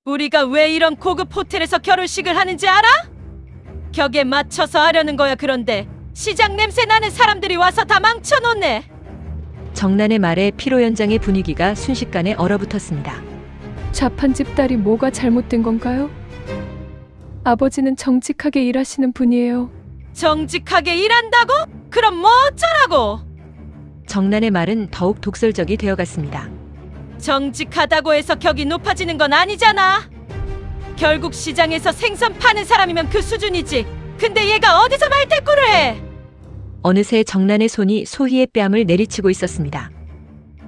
우리가 왜 이런 고급 호텔에서 결혼식을 하는지 알아? 격에 맞춰서 하려는 거야. 그런데 시장 냄새 나는 사람들이 와서 다 망쳐놓네. 정란의 말에 피로 연장의 분위기가 순식간에 얼어붙었습니다. 좌판집 딸이 뭐가 잘못된 건가요? 아버지는 정직하게 일하시는 분이에요. 정직하게 일한다고? 그럼 뭐 어쩌라고? 정란의 말은 더욱 독설적이 되어갔습니다. 정직하다고 해서 격이 높아지는 건 아니잖아. 결국 시장에서 생선 파는 사람이면 그 수준이지. 근데 얘가 어디서 말대꾸를 해? 어느새 정란의 손이 소희의 뺨을 내리치고 있었습니다.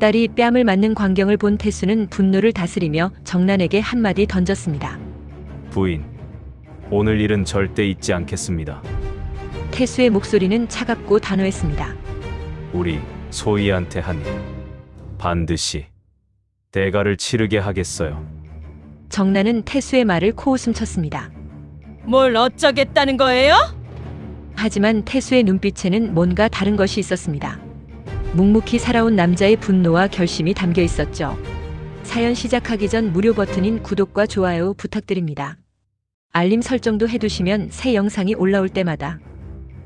딸이 뺨을 맞는 광경을 본 태수는 분노를 다스리며 정란에게 한마디 던졌습니다. 부인, 오늘 일은 절대 잊지 않겠습니다. 태수의 목소리는 차갑고 단호했습니다. 우리 소희한테 한 일, 반드시 대가를 치르게 하겠어요. 정란은 태수의 말을 코웃음 쳤습니다. 뭘 어쩌겠다는 거예요? 하지만 태수의 눈빛에는 뭔가 다른 것이 있었습니다. 묵묵히 살아온 남자의 분노와 결심이 담겨 있었죠. 사연 시작하기 전 무료 버튼인 구독과 좋아요 부탁드립니다. 알림 설정도 해두시면 새 영상이 올라올 때마다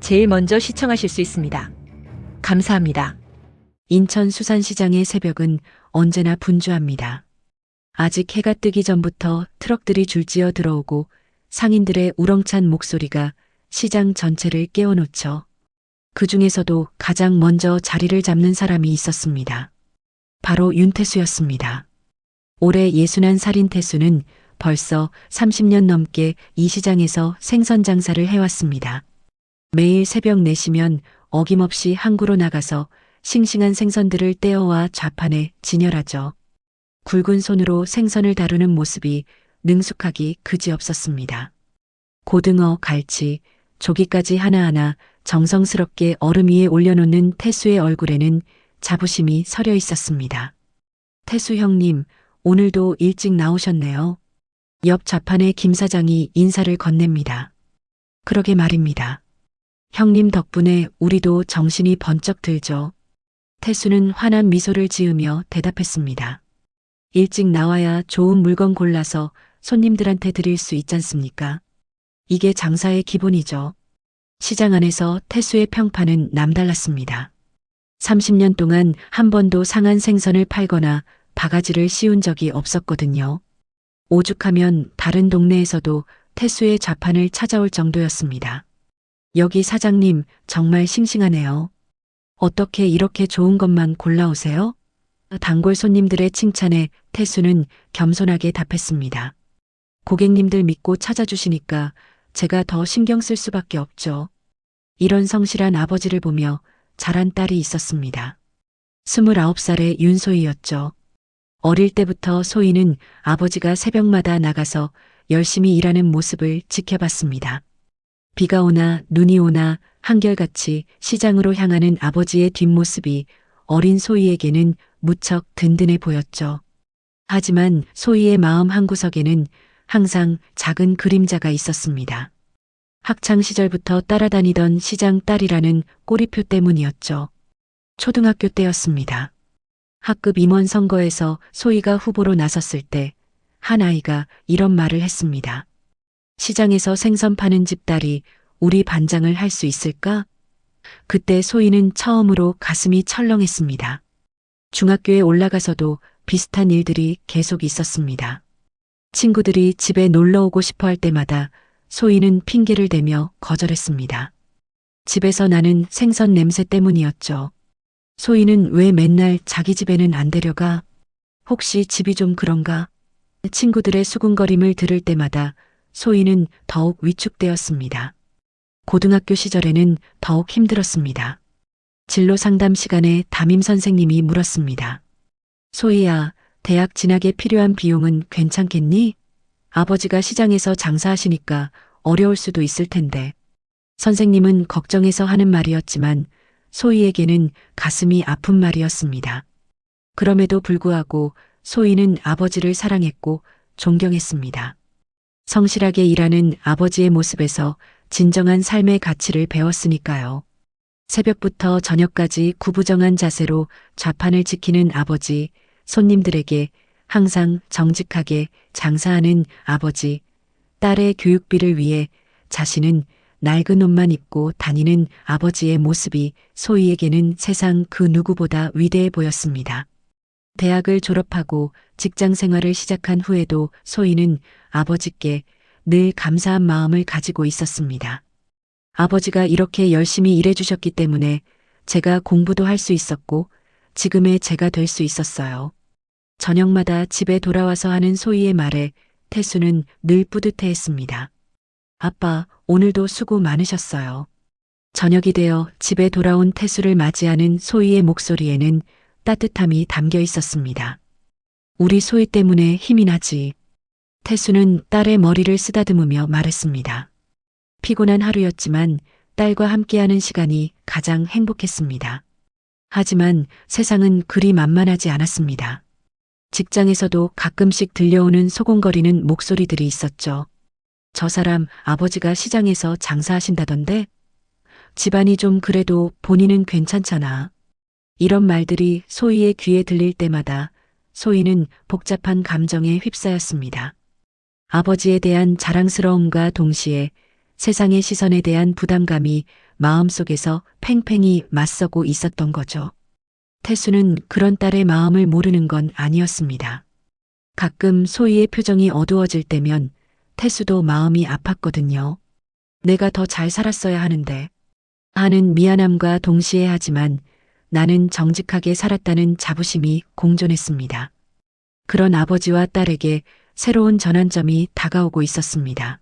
제일 먼저 시청하실 수 있습니다. 감사합니다. 인천 수산시장의 새벽은 언제나 분주합니다. 아직 해가 뜨기 전부터 트럭들이 줄지어 들어오고 상인들의 우렁찬 목소리가 시장 전체를 깨워놓죠. 그 중에서도 가장 먼저 자리를 잡는 사람이 있었습니다. 바로 윤태수였습니다. 올해 61살인 태수는 벌써 30년 넘게 이 시장에서 생선 장사를 해왔습니다. 매일 새벽 4시면 어김없이 항구로 나가서 싱싱한 생선들을 떼어와 좌판에 진열하죠. 굵은 손으로 생선을 다루는 모습이 능숙하기 그지없었습니다. 고등어, 갈치, 조기까지 하나하나 정성스럽게 얼음 위에 올려놓는 태수의 얼굴에는 자부심이 서려 있었습니다. 태수 형님, 오늘도 일찍 나오셨네요. 옆 좌판의 김 사장이 인사를 건넵니다. 그러게 말입니다. 형님 덕분에 우리도 정신이 번쩍 들죠. 태수는 환한 미소를 지으며 대답했습니다. 일찍 나와야 좋은 물건 골라서 손님들한테 드릴 수 있지 않습니까? 이게 장사의 기본이죠. 시장 안에서 태수의 평판은 남달랐습니다. 30년 동안 한 번도 상한 생선을 팔거나 바가지를 씌운 적이 없었거든요. 오죽하면 다른 동네에서도 태수의 좌판을 찾아올 정도였습니다. 여기 사장님 정말 싱싱하네요. 어떻게 이렇게 좋은 것만 골라오세요? 단골 손님들의 칭찬에 태수는 겸손하게 답했습니다. 고객님들 믿고 찾아주시니까 제가 더 신경 쓸 수밖에 없죠. 이런 성실한 아버지를 보며 자란 딸이 있었습니다. 29살의 윤소희였죠. 어릴 때부터 소희는 아버지가 새벽마다 나가서 열심히 일하는 모습을 지켜봤습니다. 비가 오나 눈이 오나 한결같이 시장으로 향하는 아버지의 뒷모습이 어린 소희에게는 무척 든든해 보였죠. 하지만 소희의 마음 한구석에는 항상 작은 그림자가 있었습니다. 학창 시절부터 따라다니던 시장 딸이라는 꼬리표 때문이었죠. 초등학교 때였습니다. 학급 임원 선거에서 소희가 후보로 나섰을 때 한 아이가 이런 말을 했습니다. 시장에서 생선 파는 집 딸이 우리 반장을 할 수 있을까? 그때 소희는 처음으로 가슴이 철렁했습니다. 중학교에 올라가서도 비슷한 일들이 계속 있었습니다. 친구들이 집에 놀러 오고 싶어 할 때마다 소희는 핑계를 대며 거절했습니다. 집에서 나는 생선 냄새 때문이었죠. 소희는 왜 맨날 자기 집에는 안 데려가? 혹시 집이 좀 그런가? 친구들의 수군거림을 들을 때마다 소희는 더욱 위축되었습니다. 고등학교 시절에는 더욱 힘들었습니다. 진로 상담 시간에 담임 선생님이 물었습니다. 소희야, 대학 진학에 필요한 비용은 괜찮겠니? 아버지가 시장에서 장사하시니까 어려울 수도 있을 텐데. 선생님은 걱정해서 하는 말이었지만 소희에게는 가슴이 아픈 말이었습니다. 그럼에도 불구하고 소희는 아버지를 사랑했고 존경했습니다. 성실하게 일하는 아버지의 모습에서 진정한 삶의 가치를 배웠으니까요. 새벽부터 저녁까지 구부정한 자세로 좌판을 지키는 아버지, 손님들에게 항상 정직하게 장사하는 아버지, 딸의 교육비를 위해 자신은 낡은 옷만 입고 다니는 아버지의 모습이 소희에게는 세상 그 누구보다 위대해 보였습니다. 대학을 졸업하고 직장 생활을 시작한 후에도 소희는 아버지께 늘 감사한 마음을 가지고 있었습니다. 아버지가 이렇게 열심히 일해주셨기 때문에 제가 공부도 할 수 있었고 지금의 제가 될 수 있었어요. 저녁마다 집에 돌아와서 하는 소희의 말에 태수는 늘 뿌듯해했습니다. 아빠, 오늘도 수고 많으셨어요. 저녁이 되어 집에 돌아온 태수를 맞이하는 소희의 목소리에는 따뜻함이 담겨 있었습니다. 우리 소희 때문에 힘이 나지. 태수는 딸의 머리를 쓰다듬으며 말했습니다. 피곤한 하루였지만 딸과 함께하는 시간이 가장 행복했습니다. 하지만 세상은 그리 만만하지 않았습니다. 직장에서도 가끔씩 들려오는 소곤거리는 목소리들이 있었죠. 저 사람 아버지가 시장에서 장사하신다던데? 집안이 좀 그래도 본인은 괜찮잖아. 이런 말들이 소희의 귀에 들릴 때마다 소희는 복잡한 감정에 휩싸였습니다. 아버지에 대한 자랑스러움과 동시에 세상의 시선에 대한 부담감이 마음속에서 팽팽히 맞서고 있었던 거죠. 태수는 그런 딸의 마음을 모르는 건 아니었습니다. 가끔 소희의 표정이 어두워질 때면 태수도 마음이 아팠거든요. 내가 더 잘 살았어야 하는데 하는 미안함과 동시에 하지만 나는 정직하게 살았다는 자부심이 공존했습니다. 그런 아버지와 딸에게 새로운 전환점이 다가오고 있었습니다.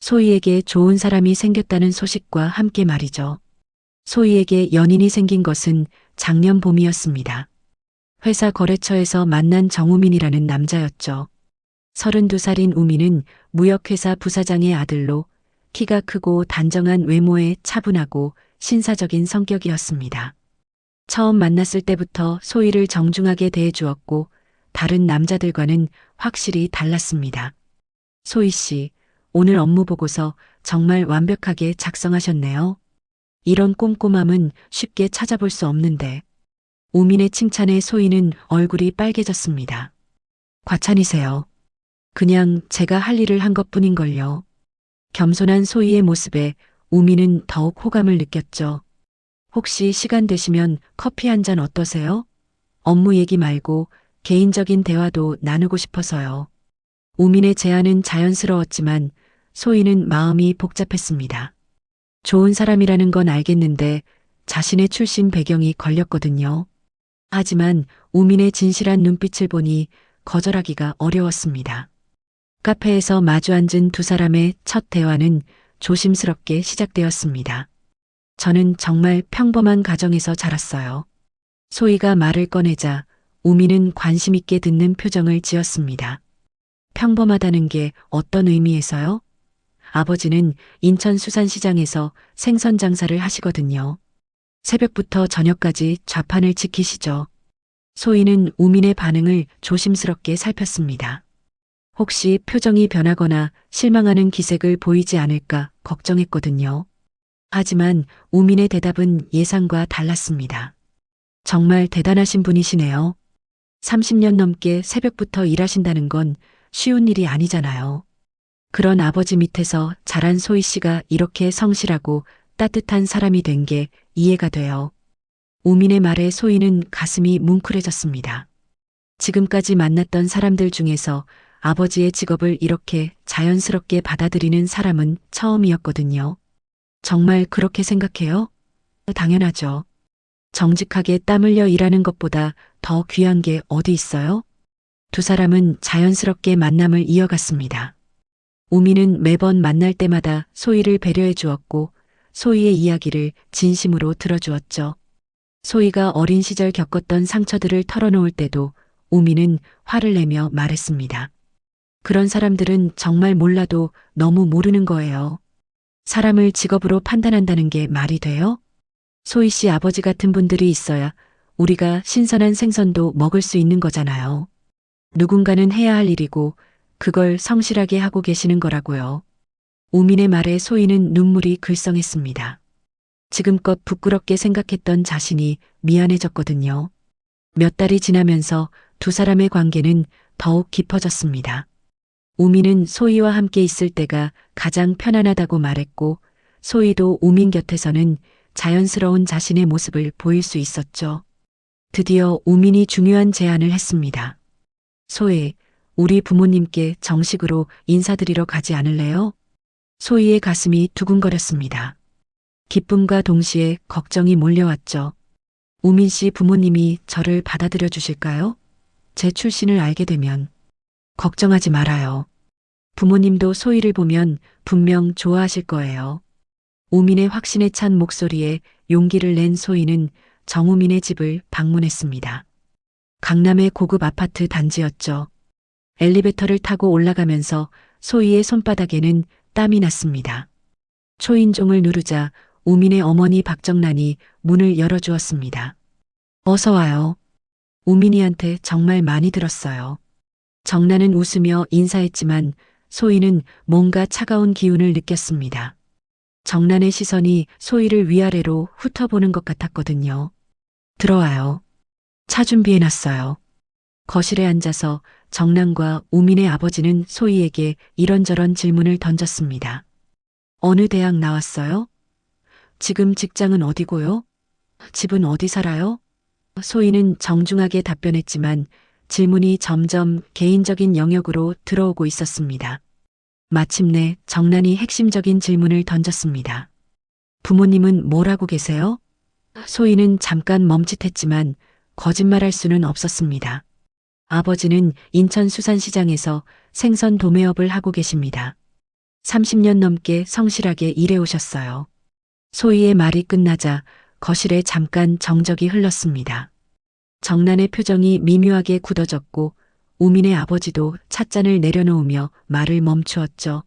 소희에게 좋은 사람이 생겼다는 소식과 함께 말이죠. 소희에게 연인이 생긴 것은 작년 봄이었습니다. 회사 거래처에서 만난 정우민이라는 남자였죠. 32살인 우민은 무역회사 부사장의 아들로 키가 크고 단정한 외모에 차분하고 신사적인 성격이었습니다. 처음 만났을 때부터 소희를 정중하게 대해주었고 다른 남자들과는 확실히 달랐습니다. 소희 씨, 오늘 업무 보고서 정말 완벽하게 작성하셨네요. 이런 꼼꼼함은 쉽게 찾아볼 수 없는데. 우민의 칭찬에 소희는 얼굴이 빨개졌습니다. 과찬이세요. 그냥 제가 할 일을 한 것뿐인걸요. 겸손한 소희의 모습에 우민은 더욱 호감을 느꼈죠. 혹시 시간 되시면 커피 한 잔 어떠세요? 업무 얘기 말고 개인적인 대화도 나누고 싶어서요. 우민의 제안은 자연스러웠지만 소희는 마음이 복잡했습니다. 좋은 사람이라는 건 알겠는데 자신의 출신 배경이 걸렸거든요. 하지만 우민의 진실한 눈빛을 보니 거절하기가 어려웠습니다. 카페에서 마주 앉은 두 사람의 첫 대화는 조심스럽게 시작되었습니다. 저는 정말 평범한 가정에서 자랐어요. 소희가 말을 꺼내자 우민은 관심 있게 듣는 표정을 지었습니다. 평범하다는 게 어떤 의미에서요? 아버지는 인천 수산시장에서 생선 장사를 하시거든요. 새벽부터 저녁까지 좌판을 지키시죠. 소희는 우민의 반응을 조심스럽게 살폈습니다. 혹시 표정이 변하거나 실망하는 기색을 보이지 않을까 걱정했거든요. 하지만 우민의 대답은 예상과 달랐습니다. 정말 대단하신 분이시네요. 30년 넘게 새벽부터 일하신다는 건 쉬운 일이 아니잖아요. 그런 아버지 밑에서 자란 소희 씨가 이렇게 성실하고 따뜻한 사람이 된 게 이해가 돼요. 우민의 말에 소희는 가슴이 뭉클해졌습니다. 지금까지 만났던 사람들 중에서 아버지의 직업을 이렇게 자연스럽게 받아들이는 사람은 처음이었거든요. 정말 그렇게 생각해요? 당연하죠. 정직하게 땀 흘려 일하는 것보다 더 귀한 게 어디 있어요? 두 사람은 자연스럽게 만남을 이어갔습니다. 우미는 매번 만날 때마다 소희를 배려해 주었고 소희의 이야기를 진심으로 들어주었죠. 소희가 어린 시절 겪었던 상처들을 털어놓을 때도 우미는 화를 내며 말했습니다. 그런 사람들은 정말 몰라도 너무 모르는 거예요. 사람을 직업으로 판단한다는 게 말이 돼요? 소희 씨 아버지 같은 분들이 있어야 우리가 신선한 생선도 먹을 수 있는 거잖아요. 누군가는 해야 할 일이고 그걸 성실하게 하고 계시는 거라고요. 우민의 말에 소희는 눈물이 글썽했습니다. 지금껏 부끄럽게 생각했던 자신이 미안해졌거든요. 몇 달이 지나면서 두 사람의 관계는 더욱 깊어졌습니다. 우미는 소희와 함께 있을 때가 가장 편안하다고 말했고 소희도 우민 곁에서는 자연스러운 자신의 모습을 보일 수 있었죠. 드디어 우민이 중요한 제안을 했습니다. 소희, 우리 부모님께 정식으로 인사드리러 가지 않을래요? 소희의 가슴이 두근거렸습니다. 기쁨과 동시에 걱정이 몰려왔죠. 우민 씨 부모님이 저를 받아들여 주실까요? 제 출신을 알게 되면. 걱정하지 말아요. 부모님도 소희를 보면 분명 좋아하실 거예요. 우민의 확신에 찬 목소리에 용기를 낸 소희는 정우민의 집을 방문했습니다. 강남의 고급 아파트 단지였죠. 엘리베이터를 타고 올라가면서 소희의 손바닥에는 땀이 났습니다. 초인종을 누르자 우민의 어머니 박정란이 문을 열어주었습니다. 어서 와요. 우민이한테 정말 많이 들었어요. 정란은 웃으며 인사했지만 소희는 뭔가 차가운 기운을 느꼈습니다. 정란의 시선이 소희를 위아래로 훑어보는 것 같았거든요. 들어와요. 차 준비해놨어요. 거실에 앉아서 정란과 우민의 아버지는 소희에게 이런저런 질문을 던졌습니다. 어느 대학 나왔어요? 지금 직장은 어디고요? 집은 어디 살아요? 소희는 정중하게 답변했지만 질문이 점점 개인적인 영역으로 들어오고 있었습니다. 마침내 정란이 핵심적인 질문을 던졌습니다. 부모님은 뭘 하고 계세요? 소희는 잠깐 멈칫했지만 거짓말할 수는 없었습니다. 아버지는 인천 수산시장에서 생선 도매업을 하고 계십니다. 30년 넘게 성실하게 일해오셨어요. 소희의 말이 끝나자 거실에 잠깐 정적이 흘렀습니다. 정란의 표정이 미묘하게 굳어졌고 우민의 아버지도 찻잔을 내려놓으며 말을 멈추었죠.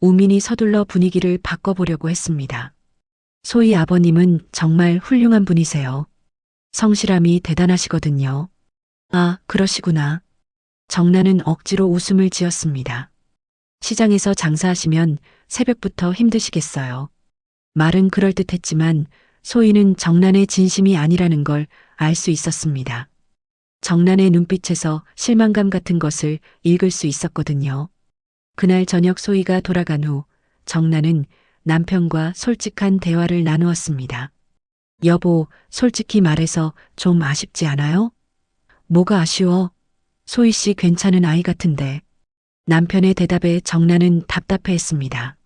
우민이 서둘러 분위기를 바꿔보려고 했습니다. 소희 아버님은 정말 훌륭한 분이세요. 성실함이 대단하시거든요. 아, 그러시구나. 정란은 억지로 웃음을 지었습니다. 시장에서 장사하시면 새벽부터 힘드시겠어요. 말은 그럴듯했지만 소희는 정란의 진심이 아니라는 걸 알 수 있었습니다. 정란의 눈빛에서 실망감 같은 것을 읽을 수 있었거든요. 그날 저녁 소희가 돌아간 후 정란은 남편과 솔직한 대화를 나누었습니다. 여보, 솔직히 말해서 좀 아쉽지 않아요? 뭐가 아쉬워? 소희 씨 괜찮은 아이 같은데. 남편의 대답에 정란은 답답해했습니다.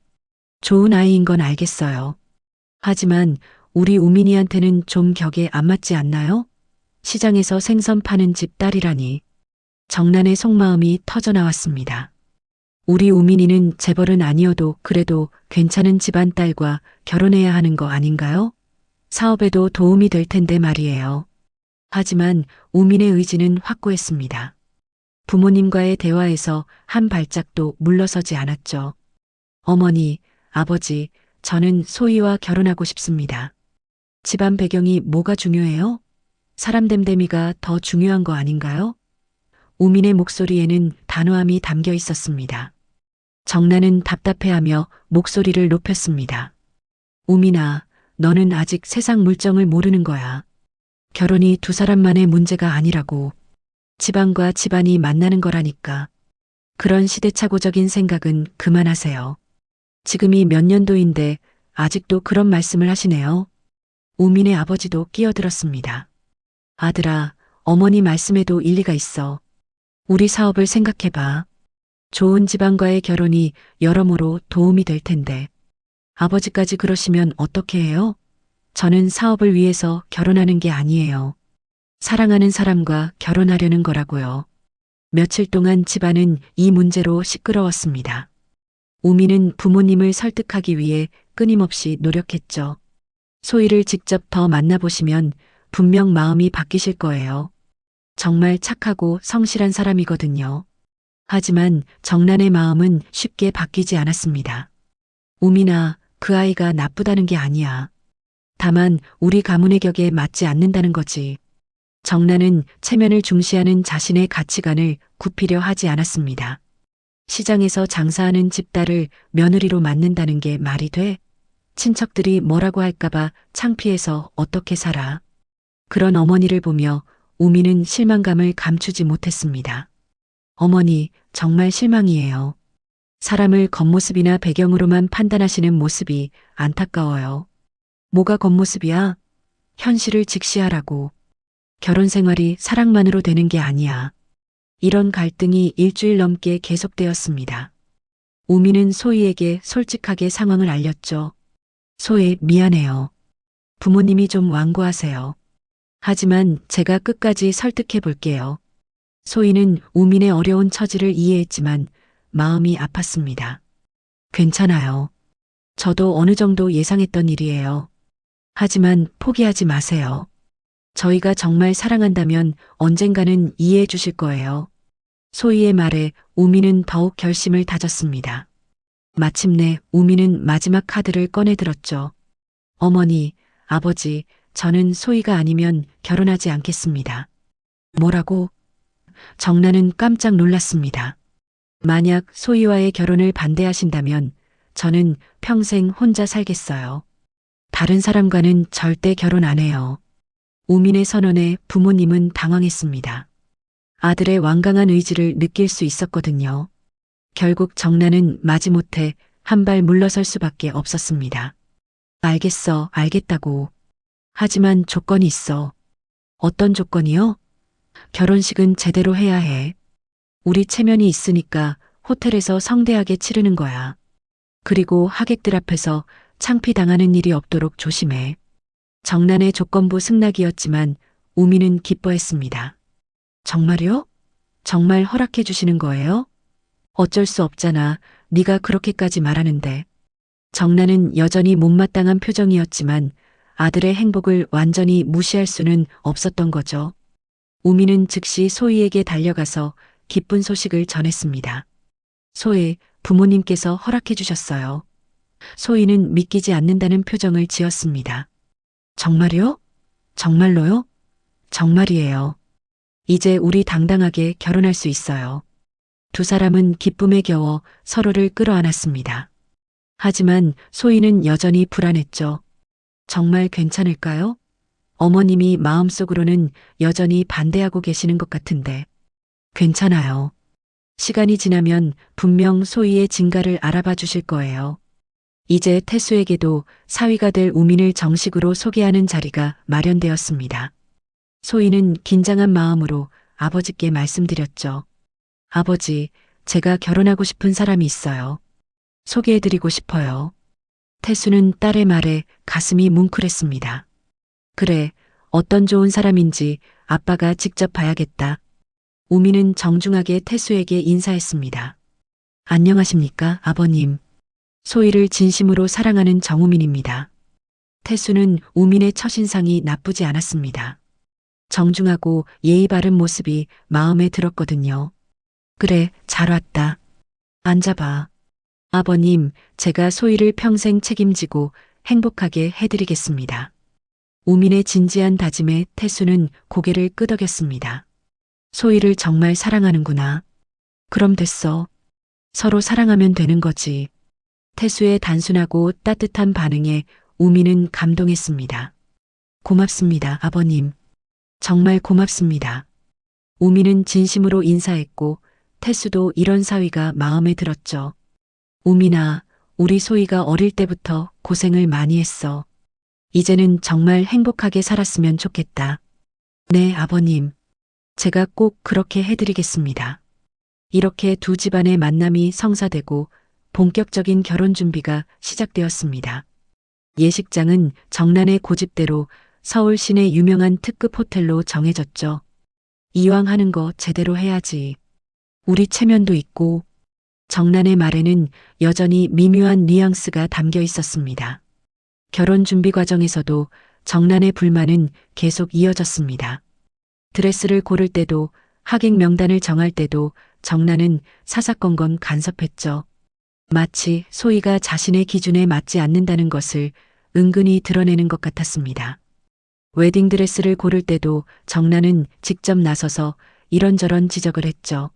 좋은 아이인 건 알겠어요. 하지만 우리 우민이한테는 좀 격에 안 맞지 않나요? 시장에서 생선 파는 집 딸이라니. 정란의 속마음이 터져나왔습니다. 우리 우민이는 재벌은 아니어도 그래도 괜찮은 집안 딸과 결혼해야 하는 거 아닌가요? 사업에도 도움이 될 텐데 말이에요. 하지만 우민의 의지는 확고했습니다. 부모님과의 대화에서 한 발짝도 물러서지 않았죠. 어머니, 아버지, 저는 소희와 결혼하고 싶습니다. 집안 배경이 뭐가 중요해요? 사람 됨됨이가 더 중요한 거 아닌가요? 우민의 목소리에는 단호함이 담겨 있었습니다. 정란은 답답해하며 목소리를 높였습니다. 우민아, 너는 아직 세상 물정을 모르는 거야. 결혼이 두 사람만의 문제가 아니라고. 집안과 집안이 만나는 거라니까. 그런 시대착오적인 생각은 그만하세요. 지금이 몇 년도인데 아직도 그런 말씀을 하시네요. 우민의 아버지도 끼어들었습니다. 아들아, 어머니 말씀에도 일리가 있어. 우리 사업을 생각해봐. 좋은 집안과의 결혼이 여러모로 도움이 될 텐데. 아버지까지 그러시면 어떻게 해요? 저는 사업을 위해서 결혼하는 게 아니에요. 사랑하는 사람과 결혼하려는 거라고요. 며칠 동안 집안은 이 문제로 시끄러웠습니다. 우미는 부모님을 설득하기 위해 끊임없이 노력했죠. 소희를 직접 더 만나보시면 분명 마음이 바뀌실 거예요. 정말 착하고 성실한 사람이거든요. 하지만 정란의 마음은 쉽게 바뀌지 않았습니다. 우민아, 그 아이가 나쁘다는 게 아니야. 다만 우리 가문의 격에 맞지 않는다는 거지. 정란은 체면을 중시하는 자신의 가치관을 굽히려 하지 않았습니다. 시장에서 장사하는 집딸을 며느리로 맡는다는 게 말이 돼? 친척들이 뭐라고 할까봐 창피해서 어떻게 살아? 그런 어머니를 보며 우미는 실망감을 감추지 못했습니다. 어머니, 정말 실망이에요. 사람을 겉모습이나 배경으로만 판단하시는 모습이 안타까워요. 뭐가 겉모습이야? 현실을 직시하라고. 결혼 생활이 사랑만으로 되는 게 아니야. 이런 갈등이 일주일 넘게 계속되었습니다. 우미는 소희에게 솔직하게 상황을 알렸죠. 소희, 미안해요. 부모님이 좀 완고하세요. 하지만 제가 끝까지 설득해 볼게요. 소희는 우민의 어려운 처지를 이해했지만 마음이 아팠습니다. 괜찮아요. 저도 어느 정도 예상했던 일이에요. 하지만 포기하지 마세요. 저희가 정말 사랑한다면 언젠가는 이해해 주실 거예요. 소희의 말에 우미는 더욱 결심을 다졌습니다. 마침내 우미는 마지막 카드를 꺼내 들었죠. 어머니, 아버지, 저는 소희가 아니면 결혼하지 않겠습니다. 뭐라고? 정나는 깜짝 놀랐습니다. 만약 소희와의 결혼을 반대하신다면 저는 평생 혼자 살겠어요. 다른 사람과는 절대 결혼 안 해요. 우민의 선언에 부모님은 당황했습니다. 아들의 완강한 의지를 느낄 수 있었거든요. 결국 정나는 마지못해 한 발 물러설 수밖에 없었습니다. 알겠어, 알겠다고. 하지만 조건이 있어. 어떤 조건이요? 결혼식은 제대로 해야 해. 우리 체면이 있으니까 호텔에서 성대하게 치르는 거야. 그리고 하객들 앞에서 창피당하는 일이 없도록 조심해. 정난의 조건부 승낙이었지만 우미는 기뻐했습니다. 정말요? 정말 허락해 주시는 거예요? 어쩔 수 없잖아. 네가 그렇게까지 말하는데. 정난은 여전히 못마땅한 표정이었지만 아들의 행복을 완전히 무시할 수는 없었던 거죠. 우미는 즉시 소희에게 달려가서 기쁜 소식을 전했습니다. 소희, 부모님께서 허락해 주셨어요. 소희는 믿기지 않는다는 표정을 지었습니다. 정말요? 정말로요? 정말이에요. 이제 우리 당당하게 결혼할 수 있어요. 두 사람은 기쁨에 겨워 서로를 끌어안았습니다. 하지만 소희는 여전히 불안했죠. 정말 괜찮을까요? 어머님이 마음속으로는 여전히 반대하고 계시는 것 같은데. 괜찮아요. 시간이 지나면 분명 소희의 진가를 알아봐 주실 거예요. 이제 태수에게도 사위가 될 우민을 정식으로 소개하는 자리가 마련되었습니다. 소희는 긴장한 마음으로 아버지께 말씀드렸죠. 아버지, 제가 결혼하고 싶은 사람이 있어요. 소개해드리고 싶어요. 태수는 딸의 말에 가슴이 뭉클했습니다. 그래, 어떤 좋은 사람인지 아빠가 직접 봐야겠다. 우미는 정중하게 태수에게 인사했습니다. 안녕하십니까, 아버님. 소희를 진심으로 사랑하는 정우민입니다. 태수는 우민의 첫인상이 나쁘지 않았습니다. 정중하고 예의 바른 모습이 마음에 들었거든요. 그래, 잘 왔다. 앉아봐. 아버님, 제가 소희를 평생 책임지고 행복하게 해드리겠습니다. 우민의 진지한 다짐에 태수는 고개를 끄덕였습니다. 소희를 정말 사랑하는구나. 그럼 됐어. 서로 사랑하면 되는 거지. 태수의 단순하고 따뜻한 반응에 우민은 감동했습니다. 고맙습니다, 아버님. 정말 고맙습니다. 우민은 진심으로 인사했고 태수도 이런 사위가 마음에 들었죠. 우민아, 우리 소희가 어릴 때부터 고생을 많이 했어. 이제는 정말 행복하게 살았으면 좋겠다. 네, 아버님. 제가 꼭 그렇게 해드리겠습니다. 이렇게 두 집안의 만남이 성사되고 본격적인 결혼 준비가 시작되었습니다. 예식장은 정난의 고집대로 서울 시내 유명한 특급 호텔로 정해졌죠. 이왕 하는 거 제대로 해야지. 우리 체면도 있고. 정난의 말에는 여전히 미묘한 뉘앙스가 담겨 있었습니다. 결혼 준비 과정에서도 정난의 불만은 계속 이어졌습니다. 드레스를 고를 때도 하객 명단을 정할 때도 정난은 사사건건 간섭했죠. 마치 소희가 자신의 기준에 맞지 않는다는 것을 은근히 드러내는 것 같았습니다. 웨딩드레스를 고를 때도 정난은 직접 나서서 이런저런 지적을 했죠.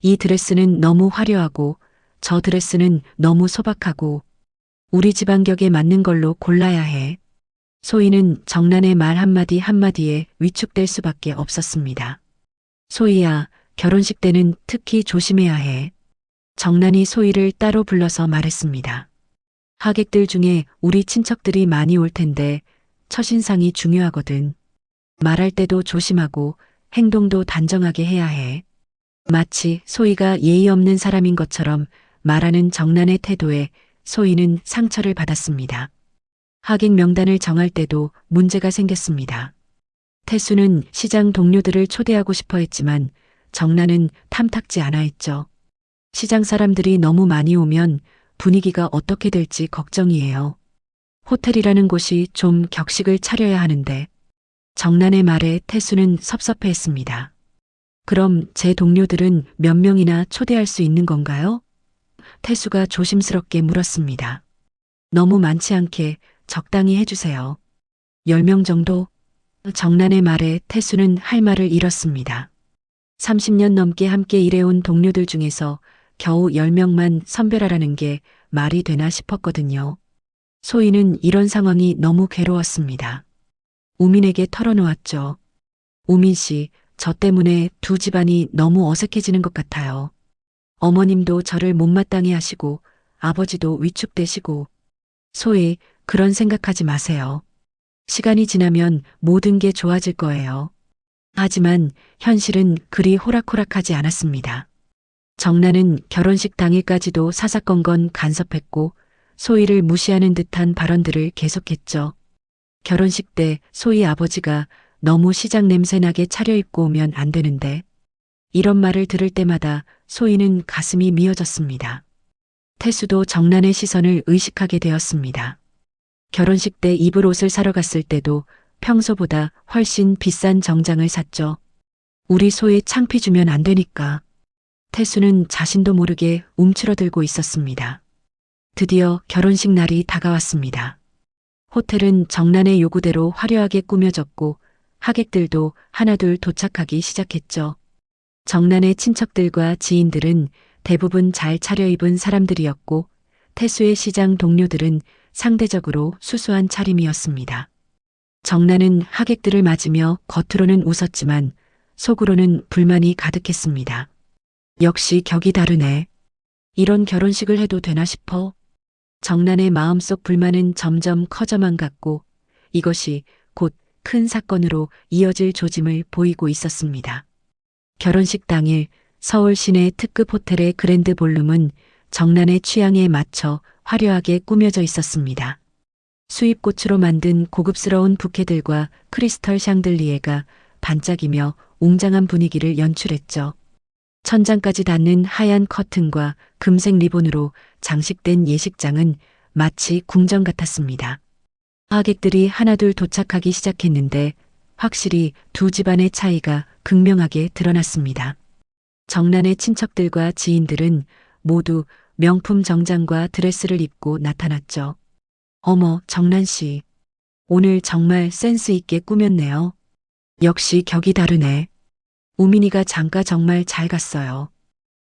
이 드레스는 너무 화려하고 저 드레스는 너무 소박하고 우리 집 안격에 맞는 걸로 골라야 해. 소희는 정난의 말 한마디 한마디에 위축될 수밖에 없었습니다. 소희야, 결혼식 때는 특히 조심해야 해. 정난이 소희를 따로 불러서 말했습니다. 하객들 중에 우리 친척들이 많이 올 텐데 첫인상이 중요하거든. 말할 때도 조심하고 행동도 단정하게 해야 해. 마치 소희가 예의 없는 사람인 것처럼 말하는 정난의 태도에 소희는 상처를 받았습니다. 하객 명단을 정할 때도 문제가 생겼습니다. 태수는 시장 동료들을 초대하고 싶어 했지만 정난은 탐탁지 않아 했죠. 시장 사람들이 너무 많이 오면 분위기가 어떻게 될지 걱정이에요. 호텔이라는 곳이 좀 격식을 차려야 하는데 정난의 말에 태수는 섭섭해했습니다. 그럼 제 동료들은 몇 명이나 초대할 수 있는 건가요? 태수가 조심스럽게 물었습니다. 너무 많지 않게 적당히 해주세요. 10명 정도? 정난의 말에 태수는 할 말을 잃었습니다. 30년 넘게 함께 일해온 동료들 중에서 겨우 10명만 선별하라는 게 말이 되나 싶었거든요. 소희는 이런 상황이 너무 괴로웠습니다. 우민에게 털어놓았죠. 우민 씨, 저 때문에 두 집안이 너무 어색해지는 것 같아요. 어머님도 저를 못마땅해 하시고 아버지도 위축되시고. 소희, 그런 생각하지 마세요. 시간이 지나면 모든 게 좋아질 거예요. 하지만 현실은 그리 호락호락하지 않았습니다. 정난은 결혼식 당일까지도 사사건건 간섭했고 소희를 무시하는 듯한 발언들을 계속했죠. 결혼식 때 소희 아버지가 너무 시장 냄새나게 차려입고 오면 안 되는데 이런 말을 들을 때마다 소희는 가슴이 미어졌습니다. 태수도 정난의 시선을 의식하게 되었습니다. 결혼식 때 입을 옷을 사러 갔을 때도 평소보다 훨씬 비싼 정장을 샀죠. 우리 소희 창피 주면 안 되니까. 태수는 자신도 모르게 움츠러들고 있었습니다. 드디어 결혼식 날이 다가왔습니다. 호텔은 정난의 요구대로 화려하게 꾸며졌고 하객들도 하나둘 도착하기 시작했죠. 정난의 친척들과 지인들은 대부분 잘 차려입은 사람들이었고 태수의 시장 동료들은 상대적으로 수수한 차림이었습니다. 정난은 하객들을 맞으며 겉으로는 웃었지만 속으로는 불만이 가득했습니다. 역시 격이 다르네. 이런 결혼식을 해도 되나 싶어. 정난의 마음속 불만은 점점 커져만 갔고 이것이 곧 큰 사건으로 이어질 조짐을 보이고 있었습니다. 결혼식 당일 서울 시내 특급 호텔의 그랜드 볼룸은 정난의 취향에 맞춰 화려하게 꾸며져 있었습니다. 수입꽃으로 만든 고급스러운 부케들과 크리스털 샹들리에가 반짝이며 웅장한 분위기를 연출했죠. 천장까지 닿는 하얀 커튼과 금색 리본으로 장식된 예식장은 마치 궁전 같았습니다. 하객들이 하나둘 도착하기 시작했는데 확실히 두 집안의 차이가 극명하게 드러났습니다. 정난의 친척들과 지인들은 모두 명품 정장과 드레스를 입고 나타났죠. 어머, 정난 씨. 오늘 정말 센스 있게 꾸몄네요. 역시 격이 다르네. 우민이가 장가 정말 잘 갔어요.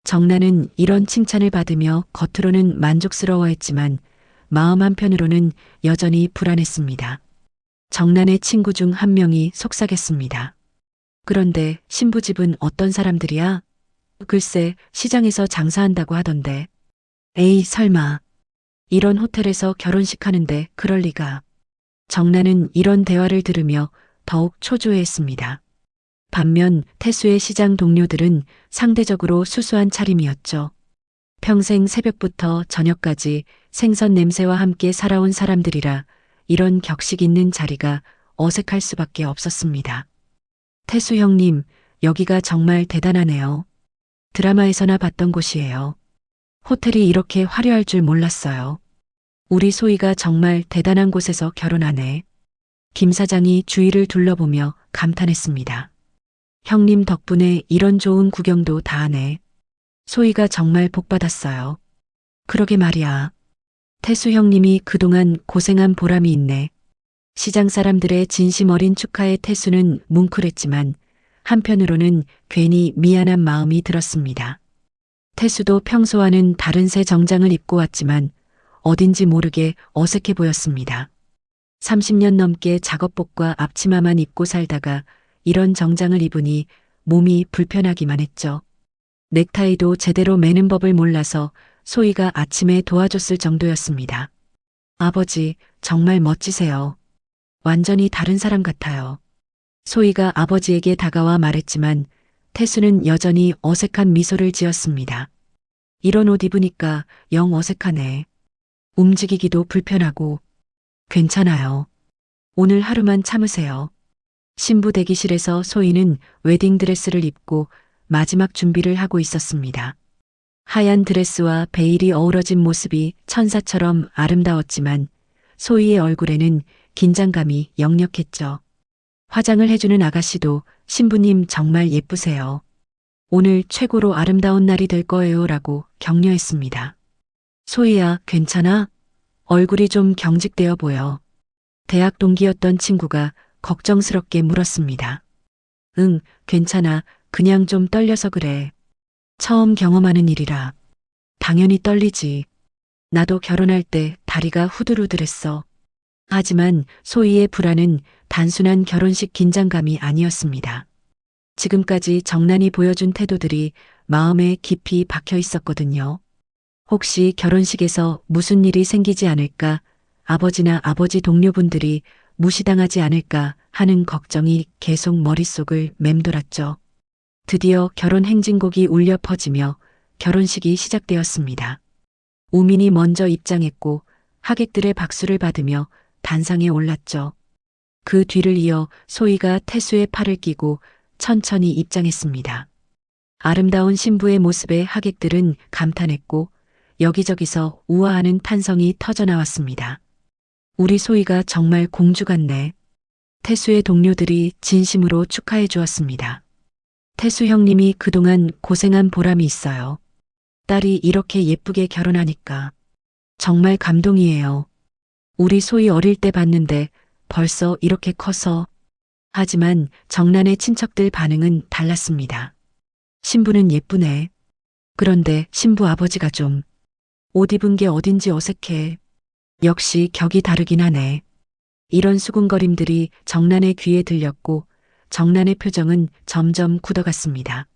정난은 이런 칭찬을 받으며 겉으로는 만족스러워했지만 마음 한편으로는 여전히 불안했습니다. 정난의 친구 중 한 명이 속삭였습니다. 그런데 신부 집은 어떤 사람들이야? 글쎄, 시장에서 장사한다고 하던데. 에이, 설마. 이런 호텔에서 결혼식 하는데 그럴 리가. 정난은 이런 대화를 들으며 더욱 초조해했습니다. 반면 태수의 시장 동료들은 상대적으로 수수한 차림이었죠. 평생 새벽부터 저녁까지 생선 냄새와 함께 살아온 사람들이라 이런 격식 있는 자리가 어색할 수밖에 없었습니다. 태수 형님, 여기가 정말 대단하네요. 드라마에서나 봤던 곳이에요. 호텔이 이렇게 화려할 줄 몰랐어요. 우리 소희가 정말 대단한 곳에서 결혼하네. 김 사장이 주위를 둘러보며 감탄했습니다. 형님 덕분에 이런 좋은 구경도 다 하네. 소희가 정말 복받았어요. 그러게 말이야. 태수 형님이 그동안 고생한 보람이 있네. 시장 사람들의 진심 어린 축하에 태수는 뭉클했지만 한편으로는 괜히 미안한 마음이 들었습니다. 태수도 평소와는 다른 새 정장을 입고 왔지만 어딘지 모르게 어색해 보였습니다. 30년 넘게 작업복과 앞치마만 입고 살다가 이런 정장을 입으니 몸이 불편하기만 했죠. 넥타이도 제대로 매는 법을 몰라서 소희가 아침에 도와줬을 정도였습니다. 아버지, 정말 멋지세요. 완전히 다른 사람 같아요. 소희가 아버지에게 다가와 말했지만 태수는 여전히 어색한 미소를 지었습니다. 이런 옷 입으니까 영 어색하네. 움직이기도 불편하고. 괜찮아요. 오늘 하루만 참으세요. 신부 대기실에서 소희는 웨딩드레스를 입고 마지막 준비를 하고 있었습니다. 하얀 드레스와 베일이 어우러진 모습이 천사처럼 아름다웠지만 소희의 얼굴에는 긴장감이 역력했죠. 화장을 해주는 아가씨도 신부님 정말 예쁘세요. 오늘 최고로 아름다운 날이 될 거예요 라고 격려했습니다. 소희야, 괜찮아? 얼굴이 좀 경직되어 보여. 대학 동기였던 친구가 걱정스럽게 물었습니다. 응, 괜찮아. 그냥 좀 떨려서 그래. 처음 경험하는 일이라. 당연히 떨리지. 나도 결혼할 때 다리가 후들후들했어. 하지만 소희의 불안은 단순한 결혼식 긴장감이 아니었습니다. 지금까지 정난이 보여준 태도들이 마음에 깊이 박혀 있었거든요. 혹시 결혼식에서 무슨 일이 생기지 않을까, 아버지나 아버지 동료분들이 무시당하지 않을까 하는 걱정이 계속 머릿속을 맴돌았죠. 드디어 결혼 행진곡이 울려 퍼지며 결혼식이 시작되었습니다. 우민이 먼저 입장했고 하객들의 박수를 받으며 단상에 올랐죠. 그 뒤를 이어 소희가 태수의 팔을 끼고 천천히 입장했습니다. 아름다운 신부의 모습에 하객들은 감탄했고 여기저기서 우아하는 탄성이 터져나왔습니다. 우리 소희가 정말 공주 같네. 태수의 동료들이 진심으로 축하해 주었습니다. 태수 형님이 그동안 고생한 보람이 있어요. 딸이 이렇게 예쁘게 결혼하니까 정말 감동이에요. 우리 소희 어릴 때 봤는데 벌써 이렇게 커서. 하지만 정난의 친척들 반응은 달랐습니다. 신부는 예쁘네. 그런데 신부 아버지가 좀 옷 입은 게 어딘지 어색해. 역시 격이 다르긴 하네. 이런 수군거림들이 정난의 귀에 들렸고 정난의 표정은 점점 굳어갔습니다.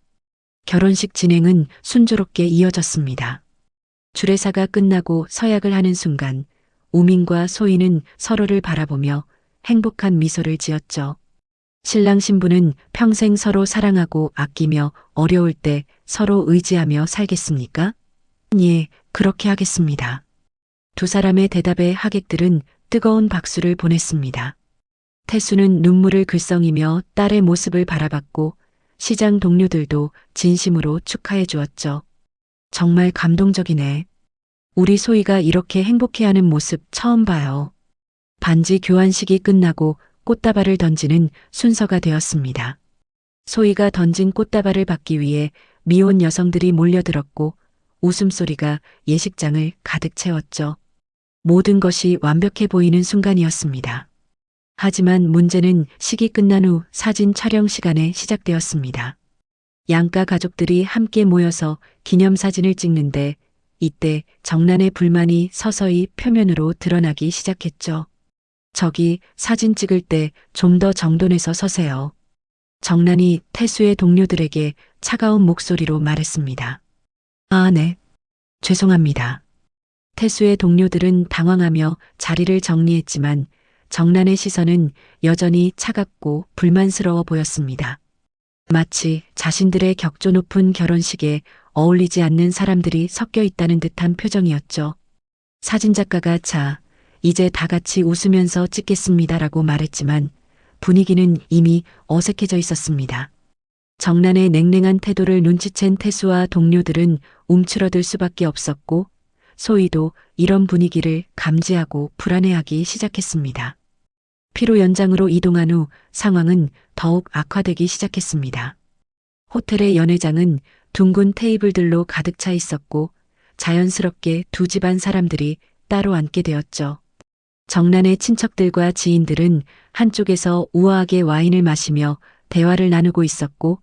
결혼식 진행은 순조롭게 이어졌습니다. 주례사가 끝나고 서약을 하는 순간 우민과 소희는 서로를 바라보며 행복한 미소를 지었죠. 신랑 신부는 평생 서로 사랑하고 아끼며 어려울 때 서로 의지하며 살겠습니까? 예, 그렇게 하겠습니다. 두 사람의 대답에 하객들은 뜨거운 박수를 보냈습니다. 태수는 눈물을 글썽이며 딸의 모습을 바라봤고 시장 동료들도 진심으로 축하해 주었죠. 정말 감동적이네. 우리 소희가 이렇게 행복해하는 모습 처음 봐요. 반지 교환식이 끝나고 꽃다발을 던지는 순서가 되었습니다. 소희가 던진 꽃다발을 받기 위해 미혼 여성들이 몰려들었고 웃음소리가 예식장을 가득 채웠죠. 모든 것이 완벽해 보이는 순간이었습니다. 하지만 문제는 식이 끝난 후 사진 촬영 시간에 시작되었습니다. 양가 가족들이 함께 모여서 기념사진을 찍는데 이때 정난의 불만이 서서히 표면으로 드러나기 시작했죠. 저기 사진 찍을 때 좀 더 정돈해서 서세요. 정난이 태수의 동료들에게 차가운 목소리로 말했습니다. 아, 네. 죄송합니다. 태수의 동료들은 당황하며 자리를 정리했지만 정난의 시선은 여전히 차갑고 불만스러워 보였습니다. 마치 자신들의 격조 높은 결혼식에 어울리지 않는 사람들이 섞여 있다는 듯한 표정이었죠. 사진작가가 자, 이제 다 같이 웃으면서 찍겠습니다라고 말했지만 분위기는 이미 어색해져 있었습니다. 정난의 냉랭한 태도를 눈치챈 태수와 동료들은 움츠러들 수밖에 없었고 소희도 이런 분위기를 감지하고 불안해하기 시작했습니다. 피로 연장으로 이동한 후 상황은 더욱 악화되기 시작했습니다. 호텔의 연회장은 둥근 테이블들로 가득 차 있었고 자연스럽게 두 집안 사람들이 따로 앉게 되었죠. 정난의 친척들과 지인들은 한쪽에서 우아하게 와인을 마시며 대화를 나누고 있었고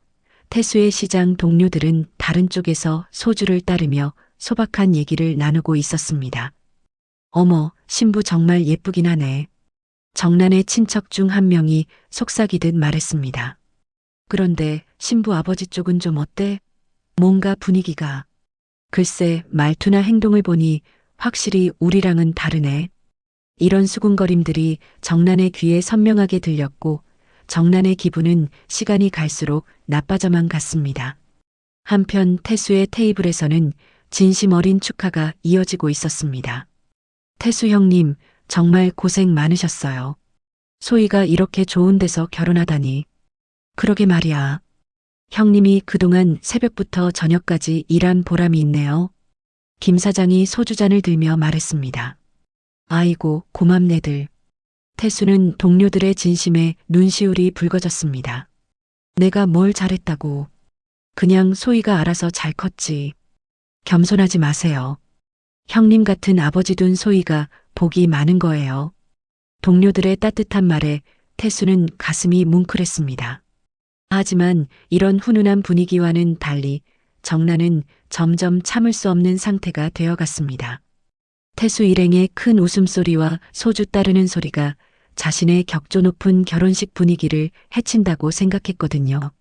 태수의 시장 동료들은 다른 쪽에서 소주를 따르며 소박한 얘기를 나누고 있었습니다. 어머, 신부 정말 예쁘긴 하네. 정난의 친척 중 한 명이 속삭이듯 말했습니다. 그런데 신부 아버지 쪽은 좀 어때? 뭔가 분위기가. 글쎄, 말투나 행동을 보니 확실히 우리랑은 다르네. 이런 수군거림들이 정란의 귀에 선명하게 들렸고 정란의 기분은 시간이 갈수록 나빠져만 갔습니다. 한편 태수의 테이블에서는 진심 어린 축하가 이어지고 있었습니다. 태수 형님, 정말 고생 많으셨어요. 소희가 이렇게 좋은 데서 결혼하다니. 그러게 말이야. 형님이 그동안 새벽부터 저녁까지 일한 보람이 있네요. 김 사장이 소주잔을 들며 말했습니다. 아이고, 고맙네들. 태수는 동료들의 진심에 눈시울이 붉어졌습니다. 내가 뭘 잘했다고. 그냥 소희가 알아서 잘 컸지. 겸손하지 마세요. 형님 같은 아버지 둔 소희가 복이 많은 거예요. 동료들의 따뜻한 말에 태수는 가슴이 뭉클했습니다. 하지만 이런 훈훈한 분위기와는 달리 정란은 점점 참을 수 없는 상태가 되어갔습니다. 태수 일행의 큰 웃음소리와 소주 따르는 소리가 자신의 격조 높은 결혼식 분위기를 해친다고 생각했거든요.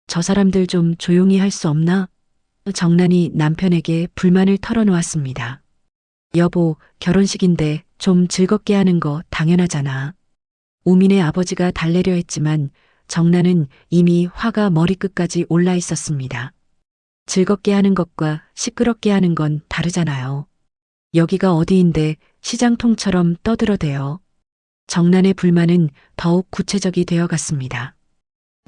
저 사람들 좀 조용히 할 수 없나? 정란이 남편에게 불만을 털어놓았습니다. 여보, 결혼식인데 좀 즐겁게 하는 거 당연하잖아. 우민의 아버지가 달래려 했지만 정란은 이미 화가 머리끝까지 올라 있었습니다. 즐겁게 하는 것과 시끄럽게 하는 건 다르잖아요. 여기가 어디인데 시장통처럼 떠들어대요. 정란의 불만은 더욱 구체적이 되어 갔습니다.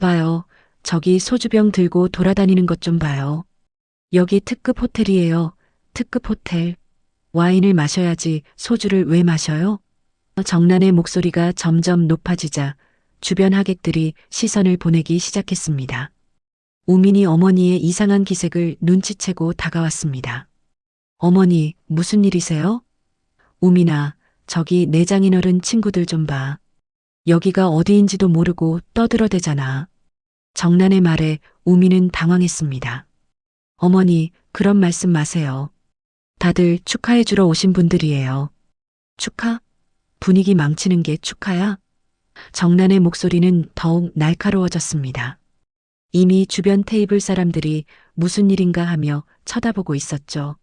봐요. 저기 소주병 들고 돌아다니는 것 좀 봐요. 여기 특급 호텔이에요. 특급 호텔. 와인을 마셔야지 소주를 왜 마셔요? 정란의 목소리가 점점 높아지자 주변 하객들이 시선을 보내기 시작했습니다. 우민이 어머니의 이상한 기색을 눈치채고 다가왔습니다. 어머니, 무슨 일이세요? 우민아, 저기 내 장인어른 친구들 좀 봐. 여기가 어디인지도 모르고 떠들어대잖아. 정란의 말에 우민은 당황했습니다. 어머니, 그런 말씀 마세요. 다들 축하해주러 오신 분들이에요. 축하? 분위기 망치는 게 축하야? 정란의 목소리는 더욱 날카로워졌습니다. 이미 주변 테이블 사람들이 무슨 일인가 하며 쳐다보고 있었죠.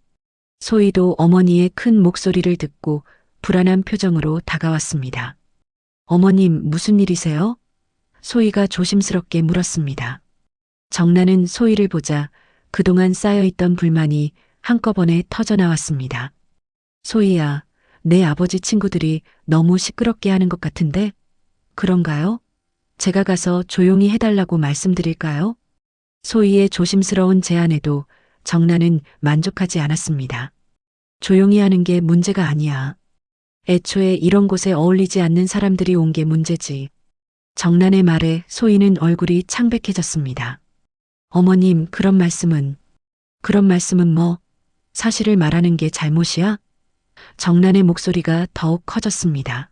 소희도 어머니의 큰 목소리를 듣고 불안한 표정으로 다가왔습니다. 어머님, 무슨 일이세요? 소희가 조심스럽게 물었습니다. 정란은 소희를 보자 그동안 쌓여있던 불만이 한꺼번에 터져나왔습니다. 소희야, 내 아버지 친구들이 너무 시끄럽게 하는 것 같은데? 그런가요? 제가 가서 조용히 해달라고 말씀드릴까요? 소희의 조심스러운 제안에도 정란은 만족하지 않았습니다. 조용히 하는 게 문제가 아니야. 애초에 이런 곳에 어울리지 않는 사람들이 온 게 문제지. 정란의 말에 소희는 얼굴이 창백해졌습니다. 어머님, 그런 말씀은 뭐? 사실을 말하는 게 잘못이야? 정란의 목소리가 더욱 커졌습니다.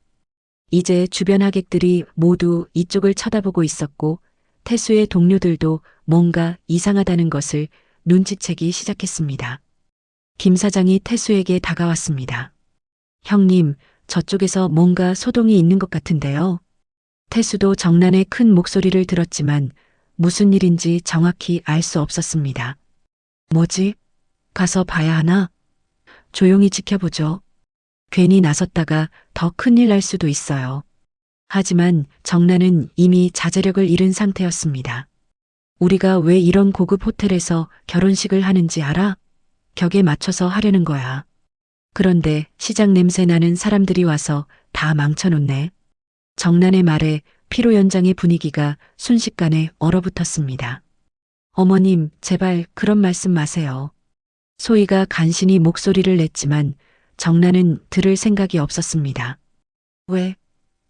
이제 주변 하객들이 모두 이쪽을 쳐다보고 있었고 태수의 동료들도 뭔가 이상하다는 것을 눈치채기 시작했습니다. 김 사장이 태수에게 다가왔습니다. 형님, 저쪽에서 뭔가 소동이 있는 것 같은데요. 태수도 정란의 큰 목소리를 들었지만 무슨 일인지 정확히 알 수 없었습니다. 뭐지? 가서 봐야 하나? 조용히 지켜보죠. 괜히 나섰다가 더 큰일 날 수도 있어요. 하지만 정란은 이미 자제력을 잃은 상태였습니다. 우리가 왜 이런 고급 호텔에서 결혼식을 하는지 알아? 격에 맞춰서 하려는 거야. 그런데 시장 냄새 나는 사람들이 와서 다 망쳐놓네. 정란의 말에 피로 연장의 분위기가 순식간에 얼어붙었습니다. 어머님, 제발 그런 말씀 마세요. 소희가 간신히 목소리를 냈지만 정란은 들을 생각이 없었습니다. 왜?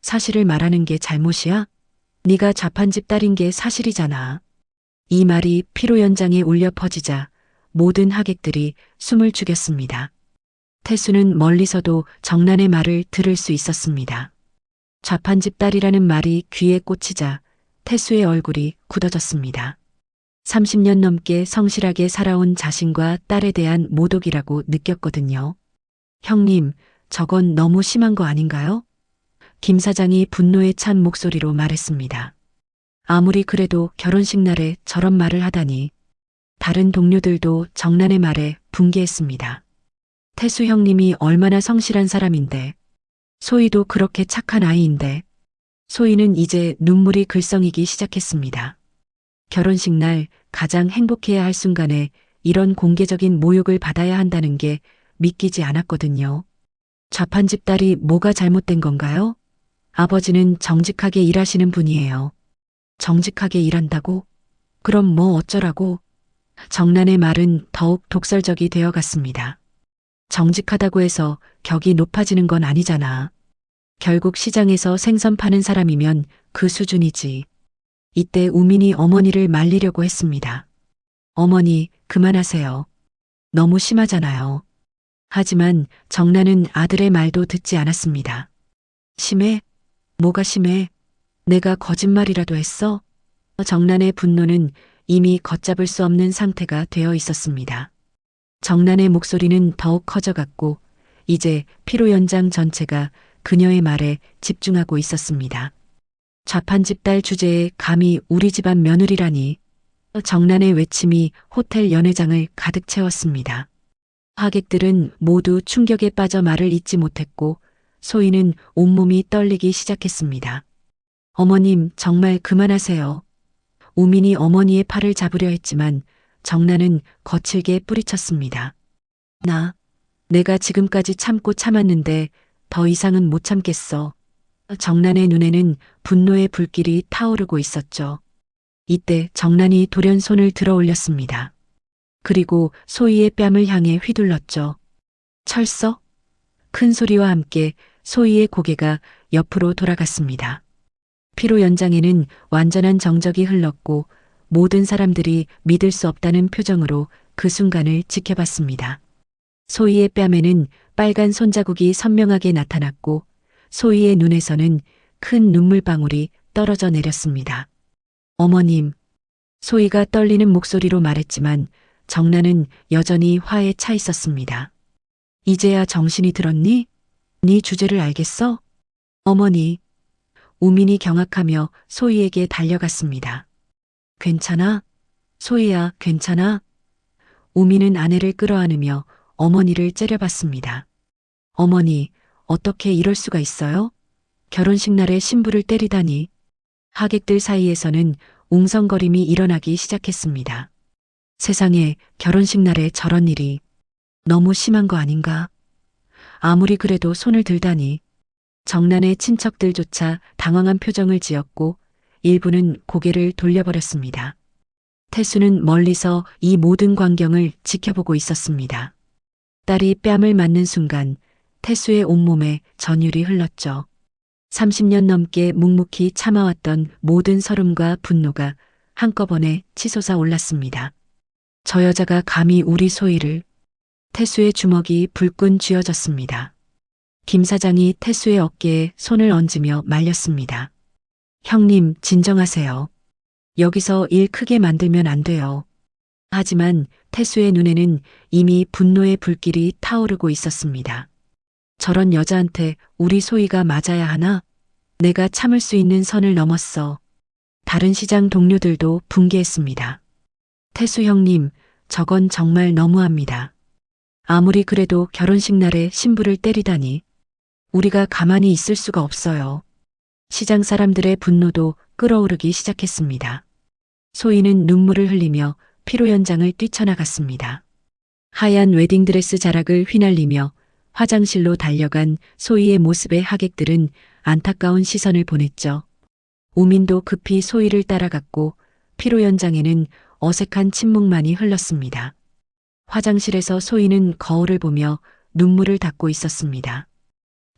사실을 말하는 게 잘못이야? 네가 자판집 딸인 게 사실이잖아. 이 말이 피로 연장에 울려 퍼지자 모든 하객들이 숨을 죽였습니다. 태수는 멀리서도 정란의 말을 들을 수 있었습니다. 좌판집 딸이라는 말이 귀에 꽂히자 태수의 얼굴이 굳어졌습니다. 30년 넘게 성실하게 살아온 자신과 딸에 대한 모독이라고 느꼈거든요. 형님, 저건 너무 심한 거 아닌가요? 김 사장이 분노에 찬 목소리로 말했습니다. 아무리 그래도 결혼식 날에 저런 말을 하다니. 다른 동료들도 정란의 말에 분개했습니다. 태수 형님이 얼마나 성실한 사람인데, 소희도 그렇게 착한 아이인데, 소희는 이제 눈물이 글썽이기 시작했습니다. 결혼식 날 가장 행복해야 할 순간에 이런 공개적인 모욕을 받아야 한다는 게 믿기지 않았거든요. 좌판집 딸이 뭐가 잘못된 건가요? 아버지는 정직하게 일하시는 분이에요. 정직하게 일한다고? 그럼 뭐 어쩌라고? 정란의 말은 더욱 독설적이 되어 갔습니다. 정직하다고 해서 격이 높아지는 건 아니잖아. 결국 시장에서 생선 파는 사람이면 그 수준이지. 이때 우민이 어머니를 말리려고 했습니다. 어머니, 그만하세요. 너무 심하잖아요. 하지만 정란은 아들의 말도 듣지 않았습니다. 심해? 뭐가 심해? 내가 거짓말이라도 했어? 정란의 분노는 이미 걷잡을 수 없는 상태가 되어 있었습니다. 정란의 목소리는 더욱 커져갔고 이제 피로 연장 전체가 그녀의 말에 집중하고 있었습니다. 좌판집 딸 주제에 감히 우리 집안 며느리라니. 정란의 외침이 호텔 연회장을 가득 채웠습니다. 하객들은 모두 충격에 빠져 말을 잇지 못했고 소희는 온몸이 떨리기 시작했습니다. 어머님, 정말 그만하세요. 우민이 어머니의 팔을 잡으려 했지만 정란은 거칠게 뿌리쳤습니다. 내가 지금까지 참고 참았는데 더 이상은 못 참겠어. 정란의 눈에는 분노의 불길이 타오르고 있었죠. 이때 정란이 돌연 손을 들어 올렸습니다. 그리고 소희의 뺨을 향해 휘둘렀죠. 철서? 큰 소리와 함께 소희의 고개가 옆으로 돌아갔습니다. 피로 연장에는 완전한 정적이 흘렀고 모든 사람들이 믿을 수 없다는 표정으로 그 순간을 지켜봤습니다. 소희의 뺨에는 빨간 손자국이 선명하게 나타났고 소희의 눈에서는 큰 눈물방울이 떨어져 내렸습니다. 어머님, 소희가 떨리는 목소리로 말했지만 정란은 여전히 화에 차 있었습니다. 이제야 정신이 들었니? 네 주제를 알겠어? 어머니. 우민이 경악하며 소희에게 달려갔습니다. 괜찮아? 소희야, 괜찮아? 우민은 아내를 끌어안으며 어머니를 째려봤습니다. 어머니, 어떻게 이럴 수가 있어요? 결혼식 날에 신부를 때리다니. 하객들 사이에서는 웅성거림이 일어나기 시작했습니다. 세상에, 결혼식 날에 저런 일이 너무 심한 거 아닌가? 아무리 그래도 손을 들다니. 정란의 친척들조차 당황한 표정을 지었고 일부는 고개를 돌려버렸습니다. 태수는 멀리서 이 모든 광경을 지켜보고 있었습니다. 딸이 뺨을 맞는 순간 태수의 온몸에 전율이 흘렀죠. 30년 넘게 묵묵히 참아왔던 모든 서름과 분노가 한꺼번에 치솟아 올랐습니다. 저 여자가 감히 우리 소희를. 태수의 주먹이 불끈 쥐어졌습니다. 김 사장이 태수의 어깨에 손을 얹으며 말렸습니다. 형님, 진정하세요. 여기서 일 크게 만들면 안 돼요. 하지만 태수의 눈에는 이미 분노의 불길이 타오르고 있었습니다. 저런 여자한테 우리 소희가 맞아야 하나? 내가 참을 수 있는 선을 넘었어. 다른 시장 동료들도 분개했습니다. 태수 형님, 저건 정말 너무합니다. 아무리 그래도 결혼식 날에 신부를 때리다니. 우리가 가만히 있을 수가 없어요. 시장 사람들의 분노도 끓어오르기 시작했습니다. 소희는 눈물을 흘리며 피로 연장을 뛰쳐나갔습니다. 하얀 웨딩드레스 자락을 휘날리며 화장실로 달려간 소희의 모습에 하객들은 안타까운 시선을 보냈죠. 우민도 급히 소희를 따라갔고 피로 연장에는 어색한 침묵만이 흘렀습니다. 화장실에서 소희는 거울을 보며 눈물을 닦고 있었습니다.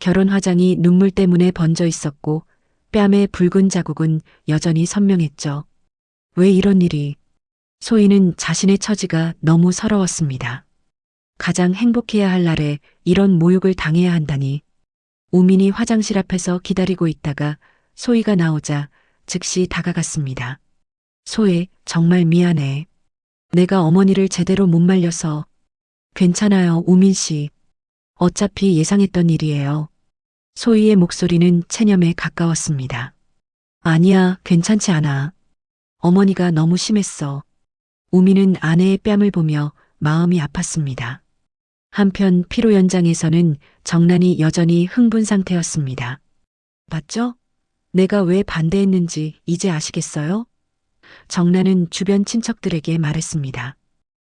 결혼 화장이 눈물 때문에 번져 있었고 뺨의 붉은 자국은 여전히 선명했죠. 왜 이런 일이? 소희는 자신의 처지가 너무 서러웠습니다. 가장 행복해야 할 날에 이런 모욕을 당해야 한다니. 우민이 화장실 앞에서 기다리고 있다가 소희가 나오자 즉시 다가갔습니다. 소희, 정말 미안해. 내가 어머니를 제대로 못 말려서. 괜찮아요, 우민 씨. 어차피 예상했던 일이에요. 소희의 목소리는 체념에 가까웠습니다. 아니야, 괜찮지 않아. 어머니가 너무 심했어. 우미는 아내의 뺨을 보며 마음이 아팠습니다. 한편 피로 연장에서는 정란이 여전히 흥분 상태였습니다. 맞죠? 내가 왜 반대했는지 이제 아시겠어요? 정란은 주변 친척들에게 말했습니다.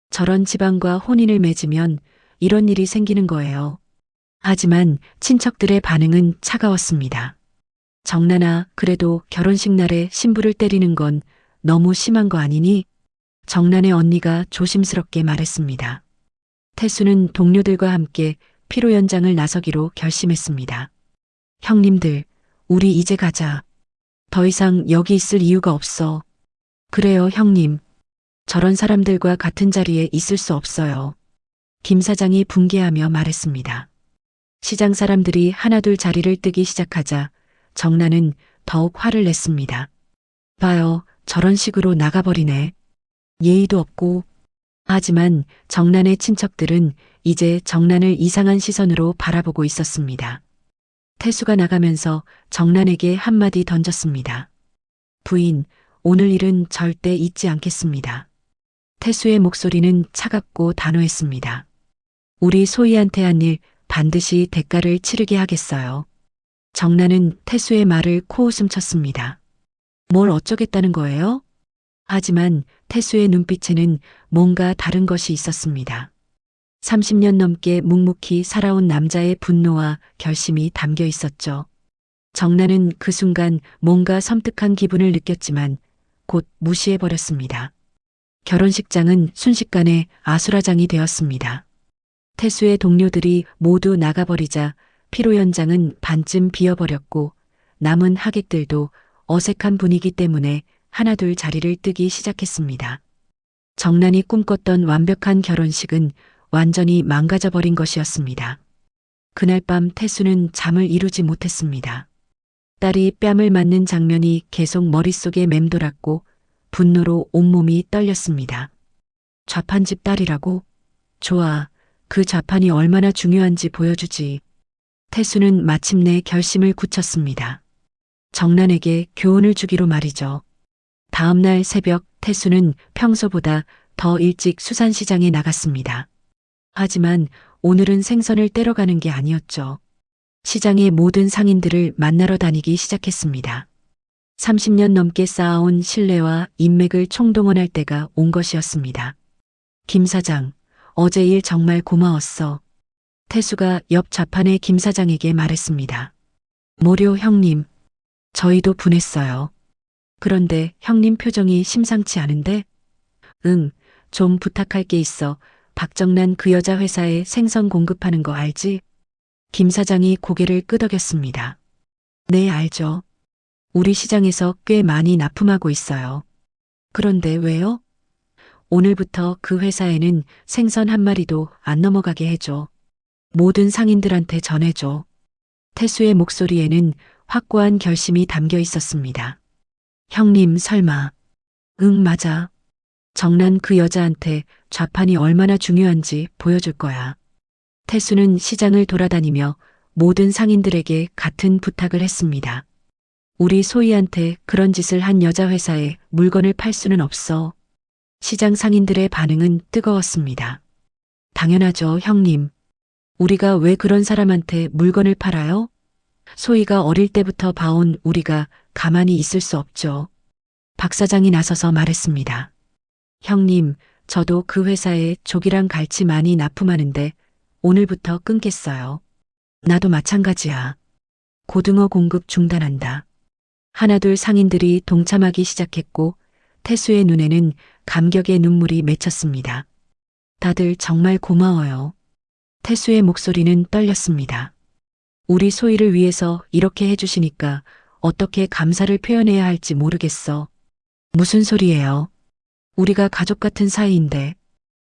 저런 집안과 혼인을 맺으면 이런 일이 생기는 거예요. 하지만 친척들의 반응은 차가웠습니다. 정란아, 그래도 결혼식 날에 신부를 때리는 건 너무 심한 거 아니니? 정란의 언니가 조심스럽게 말했습니다. 태수는 동료들과 함께 피로 연장을 나서기로 결심했습니다. 형님들, 우리 이제 가자. 더 이상 여기 있을 이유가 없어. 그래요, 형님. 저런 사람들과 같은 자리에 있을 수 없어요. 김 사장이 분개하며 말했습니다. 시장 사람들이 하나둘 자리를 뜨기 시작하자 정란은 더욱 화를 냈습니다. 봐요, 저런 식으로 나가버리네. 예의도 없고. 하지만 정란의 친척들은 이제 정란을 이상한 시선으로 바라보고 있었습니다. 태수가 나가면서 정란에게 한마디 던졌습니다. 부인, 오늘 일은 절대 잊지 않겠습니다. 태수의 목소리는 차갑고 단호했습니다. 우리 소희한테 한 일 반드시 대가를 치르게 하겠어요. 정란은 태수의 말을 코웃음 쳤습니다. 뭘 어쩌겠다는 거예요? 하지만 태수의 눈빛에는 뭔가 다른 것이 있었습니다. 30년 넘게 묵묵히 살아온 남자의 분노와 결심이 담겨 있었죠. 정란은 그 순간 뭔가 섬뜩한 기분을 느꼈지만 곧 무시해버렸습니다. 결혼식장은 순식간에 아수라장이 되었습니다. 태수의 동료들이 모두 나가버리자 피로 연장은 반쯤 비어버렸고 남은 하객들도 어색한 분위기 때문에 하나둘 자리를 뜨기 시작했습니다. 정란이 꿈꿨던 완벽한 결혼식은 완전히 망가져버린 것이었습니다. 그날 밤 태수는 잠을 이루지 못했습니다. 딸이 뺨을 맞는 장면이 계속 머릿속에 맴돌았고 분노로 온몸이 떨렸습니다. 좌판집 딸이라고? 좋아, 그 좌판이 얼마나 중요한지 보여주지. 태수는 마침내 결심을 굳혔습니다. 정란에게 교훈을 주기로 말이죠. 다음 날 새벽 태수는 평소보다 더 일찍 수산시장에 나갔습니다. 하지만 오늘은 생선을 떼러 가는 게 아니었죠. 시장의 모든 상인들을 만나러 다니기 시작했습니다. 30년 넘게 쌓아온 신뢰와 인맥을 총동원할 때가 온 것이었습니다. 김 사장, 어제 일 정말 고마웠어. 태수가 옆 좌판의 김 사장에게 말했습니다. 모료 형님, 저희도 분했어요. 그런데 형님 표정이 심상치 않은데? 응, 좀 부탁할 게 있어. 박정란 그 여자 회사에 생선 공급하는 거 알지? 김 사장이 고개를 끄덕였습니다. 네, 알죠. 우리 시장에서 꽤 많이 납품하고 있어요. 그런데 왜요? 오늘부터 그 회사에는 생선 한 마리도 안 넘어가게 해줘. 모든 상인들한테 전해줘. 태수의 목소리에는 확고한 결심이 담겨 있었습니다. 형님, 설마. 응, 맞아. 정란 그 여자한테 좌판이 얼마나 중요한지 보여줄 거야. 태수는 시장을 돌아다니며 모든 상인들에게 같은 부탁을 했습니다. 우리 소희한테 그런 짓을 한 여자 회사에 물건을 팔 수는 없어. 시장 상인들의 반응은 뜨거웠습니다. 당연하죠, 형님. 우리가 왜 그런 사람한테 물건을 팔아요? 소희가 어릴 때부터 봐온 우리가 가만히 있을 수 없죠. 박 사장이 나서서 말했습니다. 형님, 저도 그 회사에 조기랑 갈치 많이 납품하는데 오늘부터 끊겠어요. 나도 마찬가지야. 고등어 공급 중단한다. 하나둘 상인들이 동참하기 시작했고 태수의 눈에는 감격의 눈물이 맺혔습니다. 다들 정말 고마워요. 태수의 목소리는 떨렸습니다. 우리 소희를 위해서 이렇게 해주시니까 어떻게 감사를 표현해야 할지 모르겠어. 무슨 소리예요? 우리가 가족 같은 사이인데.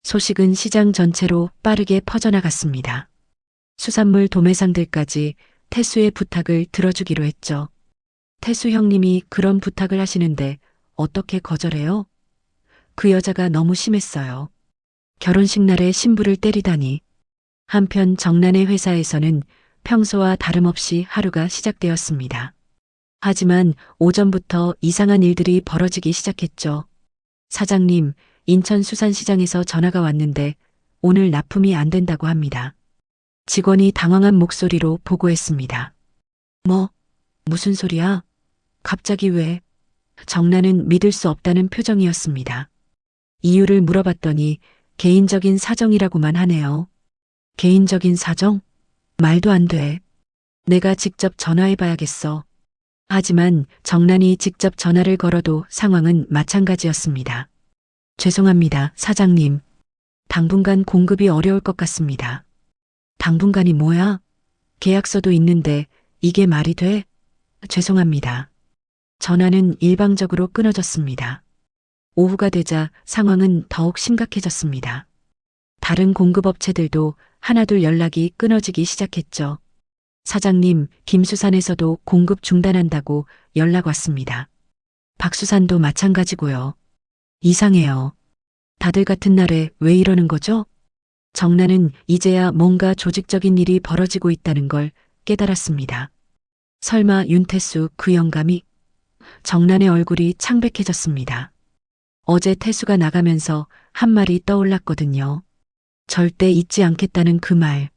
소식은 시장 전체로 빠르게 퍼져나갔습니다. 수산물 도매상들까지 태수의 부탁을 들어주기로 했죠. 태수 형님이 그런 부탁을 하시는데 어떻게 거절해요? 그 여자가 너무 심했어요. 결혼식 날에 신부를 때리다니. 한편 정란의 회사에서는 평소와 다름없이 하루가 시작되었습니다. 하지만 오전부터 이상한 일들이 벌어지기 시작했죠. 사장님, 인천 수산시장에서 전화가 왔는데 오늘 납품이 안 된다고 합니다. 직원이 당황한 목소리로 보고했습니다. 무슨 소리야? 갑자기 왜? 정나는 믿을 수 없다는 표정이었습니다. 이유를 물어봤더니 개인적인 사정이라고만 하네요. 개인적인 사정? 말도 안 돼. 내가 직접 전화해봐야겠어. 하지만 정난이 직접 전화를 걸어도 상황은 마찬가지였습니다. 죄송합니다, 사장님. 당분간 공급이 어려울 것 같습니다. 당분간이 뭐야? 계약서도 있는데 이게 말이 돼? 죄송합니다. 전화는 일방적으로 끊어졌습니다. 오후가 되자 상황은 더욱 심각해졌습니다. 다른 공급업체들도 하나둘 연락이 끊어지기 시작했죠. 사장님, 김수산에서도 공급 중단한다고 연락 왔습니다. 박수산도 마찬가지고요. 이상해요. 다들 같은 날에 왜 이러는 거죠? 정나는 이제야 뭔가 조직적인 일이 벌어지고 있다는 걸 깨달았습니다. 설마 윤태수 그 영감이? 정난의 얼굴이 창백해졌습니다. 어제 태수가 나가면서 한 말이 떠올랐거든요. 절대 잊지 않겠다는 그 말.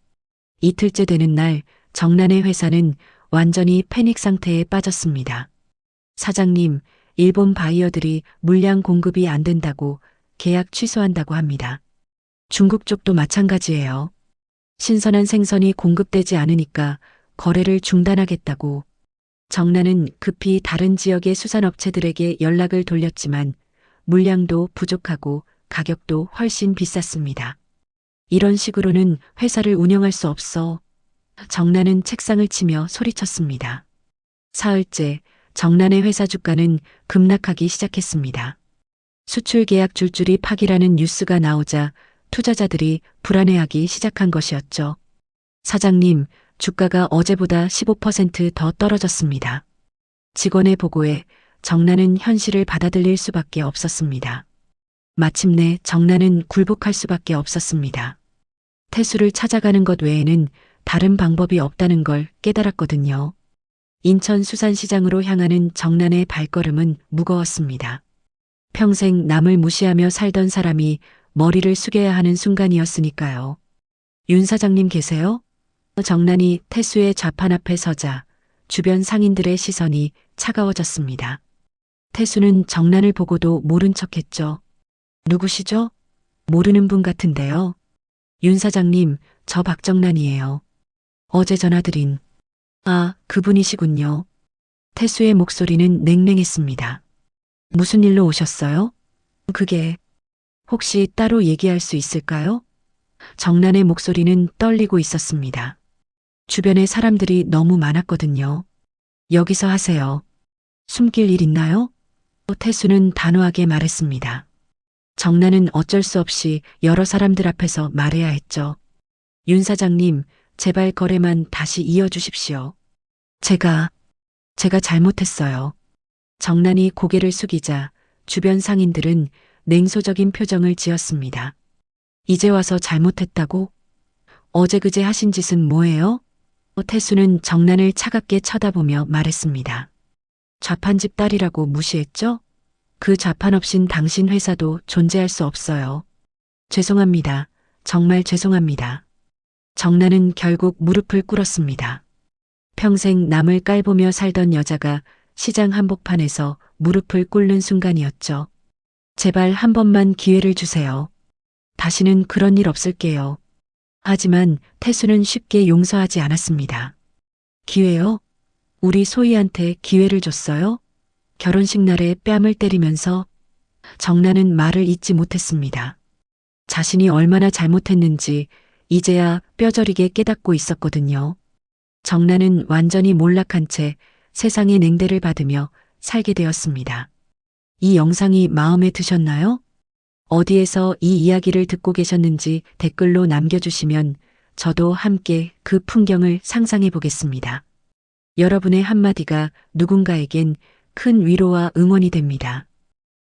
이틀째 되는 날 정난의 회사는 완전히 패닉 상태에 빠졌습니다. 사장님, 일본 바이어들이 물량 공급이 안 된다고 계약 취소한다고 합니다. 중국 쪽도 마찬가지예요. 신선한 생선이 공급되지 않으니까 거래를 중단하겠다고. 정난은 급히 다른 지역의 수산업체들에게 연락을 돌렸지만 물량도 부족하고 가격도 훨씬 비쌌습니다. 이런 식으로는 회사를 운영할 수 없어. 정난은 책상을 치며 소리쳤습니다. 사흘째 정난의 회사 주가는 급락하기 시작했습니다. 수출 계약 줄줄이 파기라는 뉴스가 나오자 투자자들이 불안해하기 시작한 것이었죠. 사장님, 주가가 어제보다 15% 더 떨어졌습니다. 직원의 보고에 정난은 현실을 받아들일 수밖에 없었습니다. 마침내 정난은 굴복할 수밖에 없었습니다. 태수를 찾아가는 것 외에는 다른 방법이 없다는 걸 깨달았거든요. 인천 수산시장으로 향하는 정난의 발걸음은 무거웠습니다. 평생 남을 무시하며 살던 사람이 머리를 숙여야 하는 순간이었으니까요. 윤 사장님 계세요? 정난이 태수의 좌판 앞에 서자 주변 상인들의 시선이 차가워졌습니다. 태수는 정난을 보고도 모른 척했죠. 누구시죠? 모르는 분 같은데요. 윤 사장님, 저 박정난이에요. 어제 전화드린. 아, 그분이시군요. 태수의 목소리는 냉랭했습니다. 무슨 일로 오셨어요? 그게 혹시 따로 얘기할 수 있을까요? 정난의 목소리는 떨리고 있었습니다. 주변에 사람들이 너무 많았거든요. 여기서 하세요. 숨길 일 있나요? 태수는 단호하게 말했습니다. 정난은 어쩔 수 없이 여러 사람들 앞에서 말해야 했죠. 윤 사장님, 제발 거래만 다시 이어주십시오. 제가 잘못했어요. 정난이 고개를 숙이자 주변 상인들은 냉소적인 표정을 지었습니다. 이제 와서 잘못했다고? 어제 그제 하신 짓은 뭐예요? 태수는 정난을 차갑게 쳐다보며 말했습니다. 좌판집 딸이라고 무시했죠? 그 좌판 없인 당신 회사도 존재할 수 없어요. 죄송합니다. 정말 죄송합니다. 정난은 결국 무릎을 꿇었습니다. 평생 남을 깔보며 살던 여자가 시장 한복판에서 무릎을 꿇는 순간이었죠. 제발 한 번만 기회를 주세요. 다시는 그런 일 없을게요. 하지만 태수는 쉽게 용서하지 않았습니다. 기회요? 우리 소희한테 기회를 줬어요? 결혼식 날에 뺨을 때리면서. 정난은 말을 잇지 못했습니다. 자신이 얼마나 잘못했는지 이제야 뼈저리게 깨닫고 있었거든요. 정난은 완전히 몰락한 채 세상의 냉대를 받으며 살게 되었습니다. 이 영상이 마음에 드셨나요? 어디에서 이 이야기를 듣고 계셨는지 댓글로 남겨주시면 저도 함께 그 풍경을 상상해 보겠습니다. 여러분의 한마디가 누군가에겐 큰 위로와 응원이 됩니다.